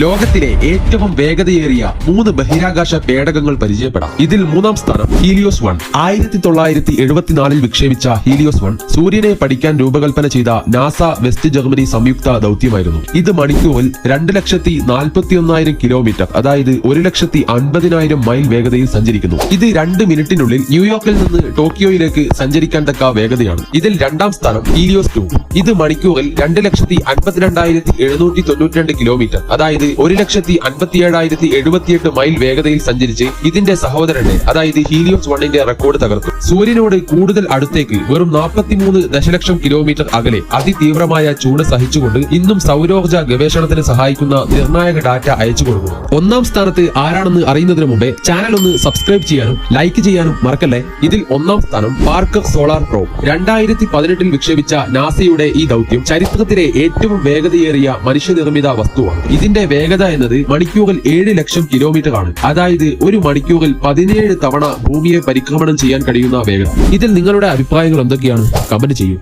ലോകത്തിലെ ഏറ്റവും വേഗതയേറിയ 3 ബഹിരാകാശ പേടകങ്ങൾ പരിചയപ്പെടാം. ഇതിൽ 3-ാം സ്ഥാനം ഹീലിയോസ് 1. 1974 വിക്ഷേപിച്ച ഹീലിയോസ് 1 സൂര്യനെ പഠിക്കാൻ രൂപകൽപ്പന ചെയ്ത നാസ വെസ്റ്റ് ജർമ്മനി സംയുക്ത ദൗത്യമായിരുന്നു. ഇത് മണിക്കൂറിൽ 2,41,000 കിലോമീറ്റർ, അതായത് 1,50,000 മൈൽ വേഗതയിൽ സഞ്ചരിക്കുന്നു. ഇത് 2 മിനിറ്റിനുള്ളിൽ ന്യൂയോർക്കിൽ നിന്ന് ടോക്കിയോയിലേക്ക് സഞ്ചരിക്കാൻ തക്ക വേഗതയാണ്. ഇതിൽ 2-ാം സ്ഥാനം ഹീലിയോസ് 2. ഇത് മണിക്കൂറിൽ 2,52,792 കിലോമീറ്റർ, അതായത് 1,57,078 മൈൽ വേഗതയിൽ സഞ്ചരിച്ച് ഇതിന്റെ സഹോദരനെ, അതായത് ഹീലിയോസ് 1ന്റെ റെക്കോർഡ് തകർത്തു. സൂര്യനോട് കൂടുതൽ അടുത്തേക്ക് വെറും 43 ദശലക്ഷം കിലോമീറ്റർ അകലെ അതിതീവ്രമായ ചൂട് സഹിച്ചുകൊണ്ട് ഇന്നും സൗരോർജ്ജ ഗവേഷണത്തിന് സഹായിക്കുന്ന നിർണായക ഡാറ്റ അയച്ചു കൊടുക്കുന്നു. 1-ാം സ്ഥാനത്ത് ആരാണെന്ന് അറിയുന്നതിന് മുമ്പേ ചാനൽ ഒന്ന് സബ്സ്ക്രൈബ് ചെയ്യാനും ലൈക്ക് ചെയ്യാനും മറക്കല്ലേ. ഇതിൽ 1-ാം സ്ഥാനം പാർക്കർ സോളാർ പ്രോബ്. 2018 വിക്ഷേപിച്ച നാസയുടെ ഈ ദൗത്യം ചരിത്രത്തിലെ ഏറ്റവും വേഗതയേറിയ മനുഷ്യനിർമ്മിത വസ്തുവാണ്. ഇതിന്റെ വേഗത എന്നത് മണിക്കൂറിൽ 7 ലക്ഷം കിലോമീറ്റർ ആണ്, അതായത് ഒരു മണിക്കൂറിൽ 17 തവണ ഭൂമിയെ പരിക്രമണം ചെയ്യാൻ കഴിയുന്ന വേഗത. ഇതിൽ നിങ്ങളുടെ അഭിപ്രായങ്ങൾ എന്തൊക്കെയാണ്? കമന്റ് ചെയ്യൂ.